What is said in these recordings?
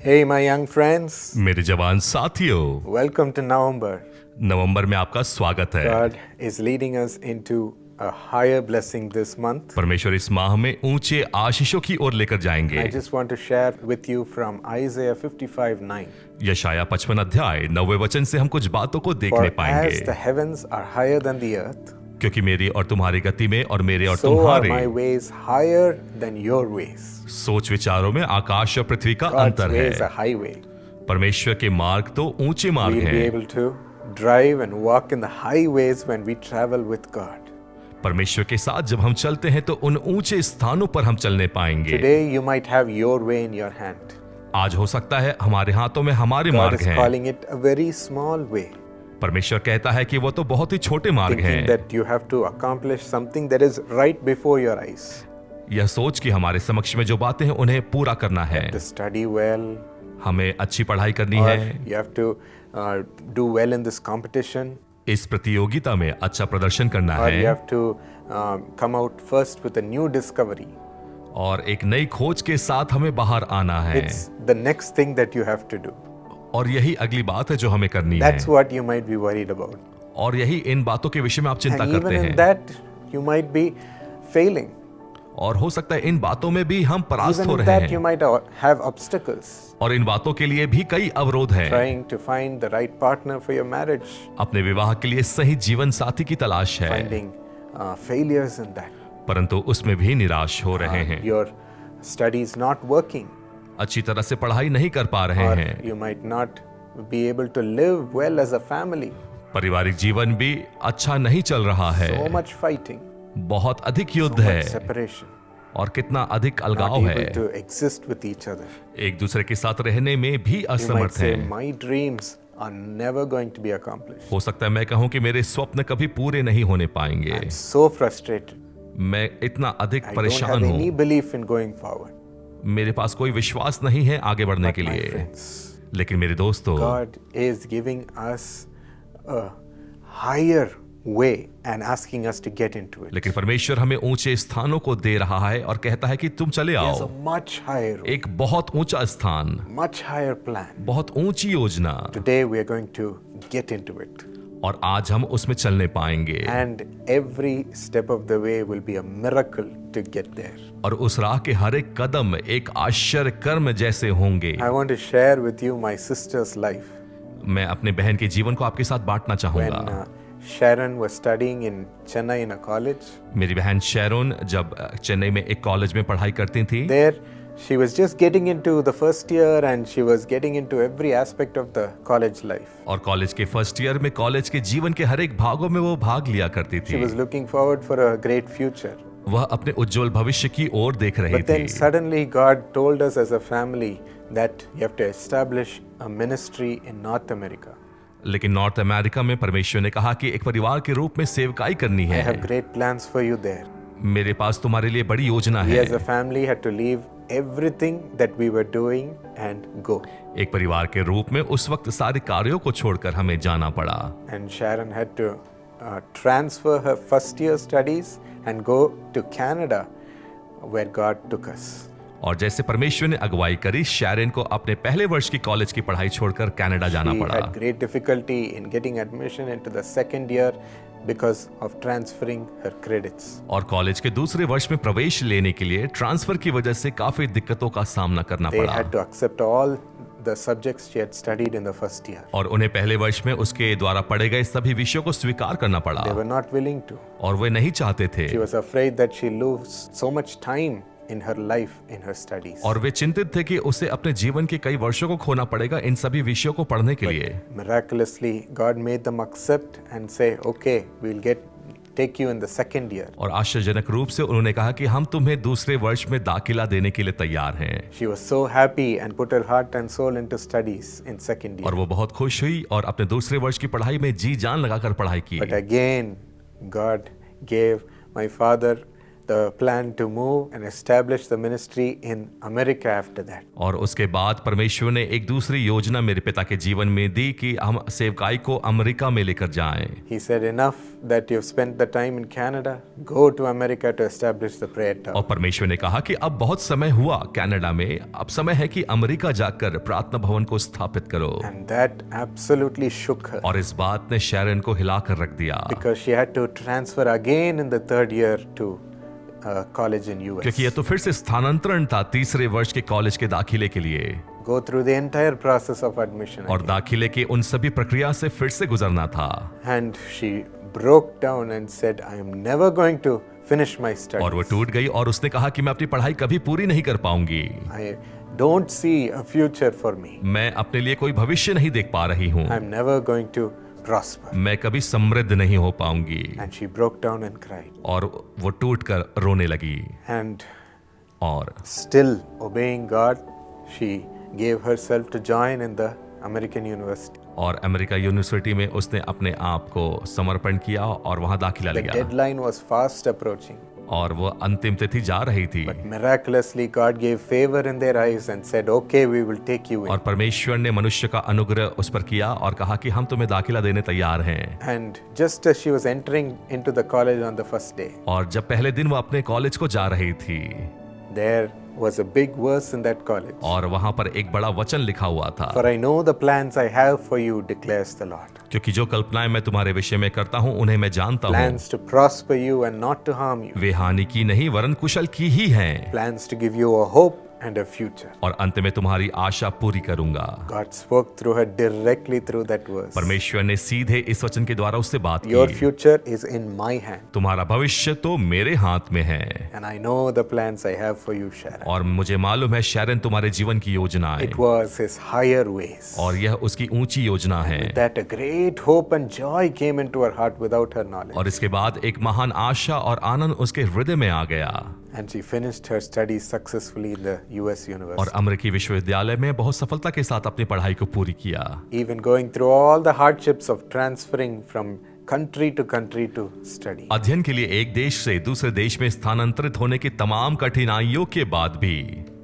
Hey, my young friends. मेरे जवान साथियों, Welcome to November. नवंबर में आपका स्वागत है। God is leading us into a higher blessing this month. परमेश्वर इस माह में ऊंचे आशीषों की ओर लेकर जाएंगे। I just want to share with you from Isaiah 55:9. यशाया 55 अध्याय 9वें वचन से हम कुछ बातों को For देखने as the पाएंगे। heavens are higher than the earth, क्योंकि मेरी और तुम्हारी गति में और मेरे और so are my तुम्हारे ways higher than your ways. सोच विचारों में आकाश और पृथ्वी का God's अंतर way is a है। highway. परमेश्वर के मार्ग तो ऊंचे मार्ग We'll be हैं। able to drive and walk in the highways when we travel with God. परमेश्वर के साथ जब हम चलते हैं तो उन ऊंचे स्थानों पर हम चलने पाएंगे। Today you might have your way in your hand. आज हो सकता है हमारे हाथों में हमारे God मार्ग is हैं। calling it a very small way. परमेश्वर कहता है कि वो तो बहुत ही छोटे मार्ग Thinking हैं। that you have to accomplish something that is right before your eyes. यह सोच कि हमारे समक्ष में जो बातें हैं उन्हें पूरा करना है। To study well, हमें अच्छी पढ़ाई करनी or है, you have to do well in this competition, इस प्रतियोगिता में अच्छा प्रदर्शन करना or you है have to come out first with a new discovery. और एक नई खोज के साथ हमें बाहर आना है। It's the next thing that you have to do. और यही अगली बात है जो हमें करनी है। That's what you might be worried about. और यही इन बातों के विषय में आप चिंता And even करते in हैं। that, you might be failing. और हो सकता है इन बातों में भी हम परास्त Even हो in रहे that, you हैं। might have obstacles. और इन बातों के लिए भी कई अवरोध हैं। Trying to find the right partner for your marriage, अपने विवाह के लिए सही जीवन साथी की तलाश है, finding failures in that. परंतु उसमें भी निराश हो रहे हैं। Your studies not working, अच्छी तरह से पढ़ाई नहीं कर पा रहे or हैं। you might not be able to live well as a family. पारिवारिक जीवन भी अच्छा नहीं चल रहा है। So much fighting, बहुत अधिक so युद्ध much है separation, और कितना अधिक not अलगाव able है। to exist with each other. एक दूसरे के साथ रहने में भी You might असमर्थ say, हैं। my dreams are never going to be accomplished. हो सकता है मैं कहूं कि मेरे स्वप्न कभी पूरे नहीं होने पाएंगे। I'm so frustrated. मैं इतना अधिक I don't परेशान have any हूं। belief in going forward. मेरे पास कोई विश्वास नहीं है आगे बढ़ने But के my लिए। friends, लेकिन मेरे दोस्तों, God is giving us a higher way and asking us to get into it. लेकिन परमेश्वर हमें ऊंचे स्थानों को दे रहा है और कहता है कि तुम चले There's a आओ। much higher way, एक बहुत ऊंचा स्थान, much higher plan. बहुत ऊंची योजना, Today we are going to get into it. और आज हम उसमें चलने पाएंगे। And every step of the way will be a miracle to get there. और उस राह के हर एक कदम एक आश्चर्य कर्म जैसे होंगे। I want to share with you my sister's life. मैं अपने बहन के जीवन को आपके साथ बांटना When चाहूंगा। Sharon was studying in Chennai in a college, मेरी बहन शेरोन जब चेन्नई में एक कॉलेज में पढ़ाई करती थी, there she was just getting into the first year and she was getting into every aspect of the college life. और कॉलेज के फर्स्ट ईयर में कॉलेज के जीवन के हर एक भागों में वो भाग लिया करती She थी। was looking forward for a great future. वह अपने उज्जवल भविष्य की ओर देख रही But then थी। suddenly God told us as a family that you have to establish a ministry in North America. लेकिन नॉर्थ अमेरिका में परमेश्वर ने कहा कि एक परिवार के रूप में सेवकाई करनी I है। have great plans for you there. मेरे पास तुम्हारे लिए बड़ी योजना We है। as a family had to leave everything that we were doing and go. एक परिवार के रूप में उस वक्त सारे कार्यों को छोड़कर हमें जाना पड़ा। And Sharon had to transfer her first year studies and go to Canada where God took us. और जैसे परमेश्वर ने अगुवाई करी, शैरन को अपने पहले वर्ष की कॉलेज की पढ़ाई छोड़कर कनाडा जाना She पड़ा। had great difficulty in getting admission into the second year because of transferring her credits. और कॉलेज के दूसरे वर्ष में प्रवेश लेने के लिए ट्रांसफर की वजह से काफी दिक्कतों का सामना करना They पड़ा। had to accept all the subjects she had studied in the first year. और उन्हें पहले वर्ष में उसके द्वारा पढ़े गए सभी विषयों को स्वीकार करना पड़ा। They were not willing to. और वे नहीं चाहते थे। She was afraid that she lose so much time in her life in her studies. और वे चिंतित थे कि उसे अपने जीवन के कई वर्षों को खोना पड़ेगा इन सभी विषयों को पढ़ने के लिए। Miraculously, God made them accept and say, "Okay, we'll take you in the second year." और आश्चर्यजनक रूप से उन्होंने कहा कि हम तुम्हें दूसरे वर्ष में दाखिला देने के लिए तैयार हैं। She was so happy and put her heart and soul into studies in second और year. वो बहुत खुश हुई और अपने दूसरे वर्ष की पढ़ाई में जी जान लगाकर पढ़ाई की। But again, God gave my father the plan to move and establish the ministry in America after that. और उसके बाद परमेश्वर ने एक दूसरी योजना मेरे पिता के जीवन में दी कि हम सेवकाई को अमेरिका में लेकर जाएं। He said, enough that you've spent the time in Canada, go to America to establish the prayer और tower. परमेश्वर ने कहा कि अब बहुत समय हुआ कनाडा में, अब समय है कि अमेरिका जाकर प्रार्थना भवन को स्थापित करो। And that absolutely shook her और इस बात ने शैरन को हिलाकर रख दिया, because she had to transfer again in the third year to college in US. क्योंकि यह तो फिर से स्थानांतरण था तीसरे वर्ष के कॉलेज के दाखिले के लिए, Go through the entire process of admission. और again. दाखिले के उन सभी प्रक्रिया से फिर से गुजरना था। And she broke down and said, I am never going to finish my और वो studies. टूट गई और उसने कहा कि मैं अपनी पढ़ाई कभी पूरी नहीं कर पाऊंगी, I don't see a future for me. मैं अपने लिए कोई भविष्य नहीं देख पा रही हूँ, I'm never going to prosper. मैं कभी समृद्ध नहीं हो पाऊंगी। And she broke down and cried. और वो टूट कर रोने लगी, And और still obeying God, she gave herself to join in the American University. और अमेरिका यूनिवर्सिटी में उसने अपने आप को समर्पण किया और वहां दाखिला The लिया, deadline was fast approaching. और वो अंतिम तिथि जा रही थी। But miraculously, God gave favor in their eyes and said, okay, we will take you और in. परमेश्वर ने मनुष्य का अनुग्रह उस पर किया और कहा कि हम तुम्हें दाखिला देने तैयार हैं। And just as she was entering into the college on the first day, और जब पहले दिन वो अपने कॉलेज को जा रही थी, there was a big verse in that college. और वहां पर एक बड़ा वचन लिखा हुआ था, For I know the plans I have for you, declares the Lord. क्योंकि जो कल्पनाएं मैं तुम्हारे विषय में करता हूं उन्हें मैं जानता हूं, Plans to prosper you and not to harm you. वे हानि की नहीं वरन कुशल की ही हैं, Plans to give you a hope and a future. और अंत में तुम्हारी आशा पूरी करूंगा। God spoke through her directly through that verse. परमेश्वर ने सीधे इस वचन के द्वारा उससे बात Your की, future is in my hand. तुम्हारा भविष्य तो मेरे हाथ में है, And I know the plans I have for you, Sharon. और मुझे मालूम है शैरन तुम्हारे जीवन की योजनाएं, It was his higher ways. और यह उसकी ऊंची योजना है। With that, a great hope and joy came into her heart without her knowledge. और इसके बाद एक महान आशा और आनंद उसके हृदय में आ गया, And she finished her studies successfully in the US और university. अमेरिकी विश्वविद्यालय में बहुत सफलता के साथ अपनी पढ़ाई को पूरी किया। Even going through all the hardships of transferring from country to study. अध्ययन के लिए एक देश से दूसरे देश में स्थानांतरित होने की तमाम कठिनाइयों के बाद भी,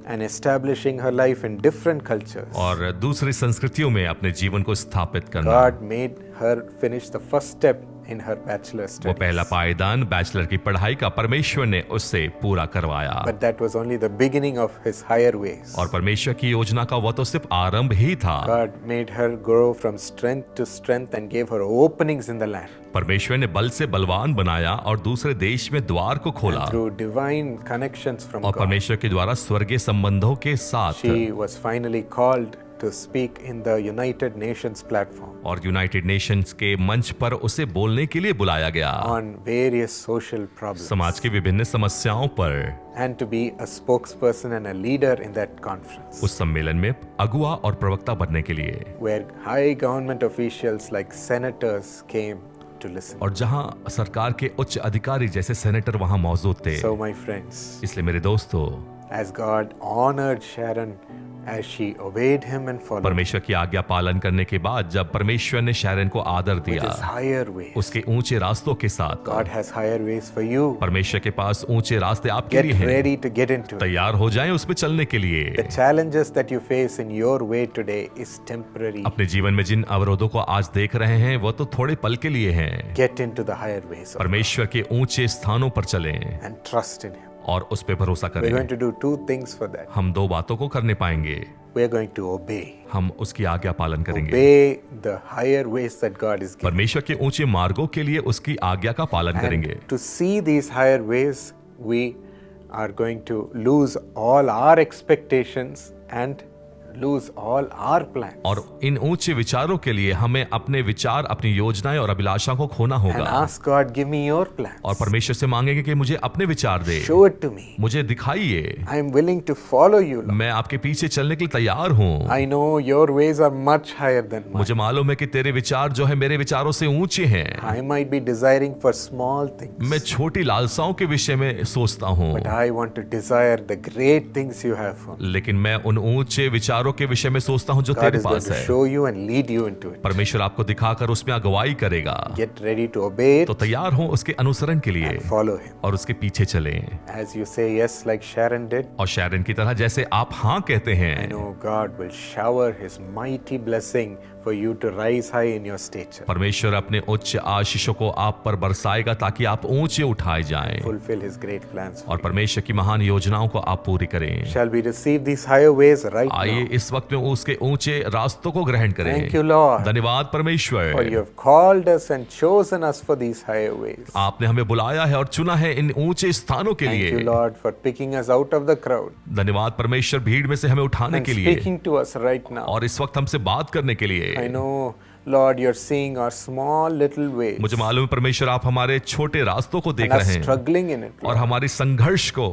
And establishing her life in different cultures. और दूसरी संस्कृतियों में अपने जीवन को स्थापित करना, God made her finish the first step in her bachelor's वो पहला studies. पायदान बैचलर की पढ़ाई का परमेश्वर ने उससे पूरा करवाया। But that was only the beginning of his higher ways. और परमेश्वर की योजना का वह तो सिर्फ आरंभ ही था। God made her grow from strength to strength and gave her openings in the land. परमेश्वर ने बल से बलवान बनाया और दूसरे देश में द्वार को खोला, Through divine connections from और God, परमेश्वर के द्वारा स्वर्गीय संबंधों के साथ she was finally called to speak in the United Nations platform और यूनाइटेड नेशंस के मंच पर उसे बोलने के लिए बुलाया गया, on various social problems समाज की विभिन्न समस्याओं पर। and to be a spokesperson and a leader in that conference उस सम्मेलन में अगुआ और प्रवक्ता बनने के लिए, where high government officials like senators came to listen. और जहां सरकार के उच्च अधिकारी जैसे सेनेटर वहां मौजूद थे। So my friends, इसलिए मेरे दोस्तों, as God honored Sharon as she obeyed him and followed परमेश्वर की आज्ञा पालन करने के बाद जब परमेश्वर ने शैरन को आदर with दिया his higher ways, उसके ऊंचे रास्तों के साथ, God has higher ways for you. परमेश्वर के पास ऊंचे रास्ते आपके Get लिए हैं। ready to get into it. तैयार हो जाएं उसमें चलने के लिए। The challenges that you face in your way today is temporary. अपने जीवन में जिन अवरोधों को आज देख रहे हैं वो तो थोड़े पल के लिए हैं। Get into the higher ways of परमेश्वर के ऊंचे स्थानों पर चलें and trust in him. और उस पे भरोसा We're going करें। to do two things for that. हम दो बातों को करने पाएंगे, We're going to obey. हम उसकी आज्ञा पालन करेंगे, Obey the higher ways that God is giving. परमेश्वर के ऊंचे मार्गों के लिए उसकी आज्ञा का पालन करेंगे। And to see these higher ways, we are going to lose all our expectations and lose all our plans. और इन ऊंचे विचारों के लिए हमें अपने विचार, अपनी योजनाएं और अभिलाषा को खोना And होगा, ask God, give me your plans. और परमेश्वर से मांगेंगे कि मुझे अपने विचार दे, Show it to me. मुझे दिखाइए, I am willing to follow you, Lord. मैं आपके पीछे चलने के लिए तैयार हूँ। I know your ways are much higher than mine. मुझे मालूम है कि तेरे विचार जो है मेरे विचारों से ऊंचे हैं। I might be desiring for small things, मैं छोटी लालसाओं के विषय में सोचता हूँ, but I want to desire the great things you have for me. लेकिन मैं उन ऊंचे विचारों विचारों के विषय में सोचता हूँ जो God तेरे is going पास to है। show you and lead you into it. परमेश्वर आपको दिखाकर उसमें अगुवाई करेगा। Get ready to obey it तो तैयार हो उसके अनुसरण के लिए and follow Him. और उसके पीछे चलें। As you say yes, like Sharon did, और शैरन की तरह जैसे आप हाँ कहते I हैं, know God will shower His mighty blessing for you to rise high in your stature, परमेश्वर अपने उच्च आशीषों को आप पर बरसाएगा ताकि आप ऊंचे उठाए जाएं fulfill His great plans for और you. परमेश्वर की महान योजनाओं को आप पूरी करें। Shall we receive these higher ways right आइए now? इस वक्त में उसके ऊंचे रास्तों को ग्रहण Thank you, करें। Lord, धन्यवाद for परमेश्वर, you have called us and chosen us for these higher ways. आपने हमें बुलाया है और चुना है इन ऊंचे स्थानों के Thank you, लिए। Lord, for picking us out of the crowd धन्यवाद परमेश्वर भीड़ में से हमें उठाने and के लिए speaking to us right now. और इस वक्त हमसे बात करने के I लिए। know, Lord, you're seeing our small little ways मुझे मालूम है परमेश्वर आप हमारे छोटे रास्तों को देख and us रहे हैं struggling in it. और Lord. हमारी संघर्ष को।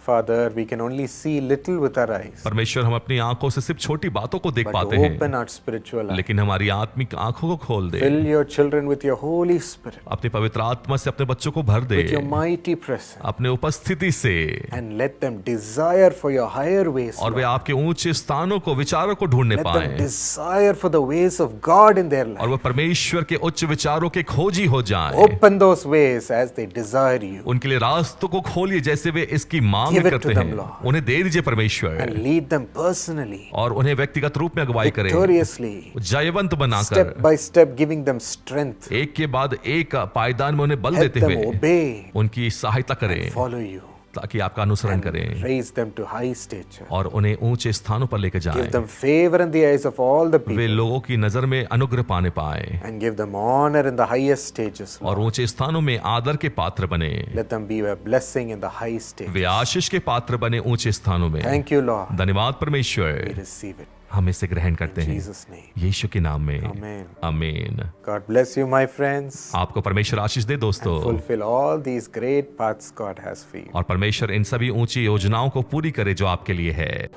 Father, we can only see little with our eyes, परमेश्वर हम अपनी आंखों से सिर्फ छोटी बातों को देख but पाते हैं, open our spiritual eyes. लेकिन हमारी आत्मिक आंखों को खोल दे। Fill your children with your Holy Spirit, अपनी पवित्र आत्मा से अपने बच्चों को भर दे, with your mighty presence, अपने उपस्थिति से, and let them desire for your higher ways. और वे Lord. आपके ऊंचे स्थानों को विचारों को ढूंढने Let them पाए desire for the ways of God in their और life. वह परमेश्वर के उच्च विचारों के खोजी हो जाए। Open those ways as they desire you उनके लिए रास्तों को खोलिए जैसे वे इसकी मांग Give it to करते them, हैं। Lord. उन्हें दे दीजिए परमेश्वर and lead them personally, और उन्हें व्यक्तिगत रूप में अगुवाई करें, victoriously, जयवंत बनाकर step by step, giving them strength. एक के बाद एक पायदान में उन्हें बल Help देते them हुए obey, उनकी सहायता करें follow you, ताकि आपका अनुसरण and करें raise them to high stature. और उन्हें ऊंचे स्थानों पर लेकर Give जाएं। them favor in the eyes of all the way people, लोगों की नजर में अनुग्रह पाने पाए and give them honor in the highest stages. और Lord. ऊंचे स्थानों में आदर के पात्र बने। Let them be a blessing in the high stages. वे आशीष के पात्र बने ऊंचे स्थानों में। Thank you, Lord. धन्यवाद We परमेश्वर, receive it. हम इसे ग्रहण करते In हैं Jesus' name. यीशु के नाम में। Amen. आमीन। God bless you, my friends. आपको परमेश्वर आशीष दे दोस्तों, Fulfill all these great paths God has for you. और परमेश्वर इन सभी ऊंची योजनाओं को पूरी करे जो आपके लिए है।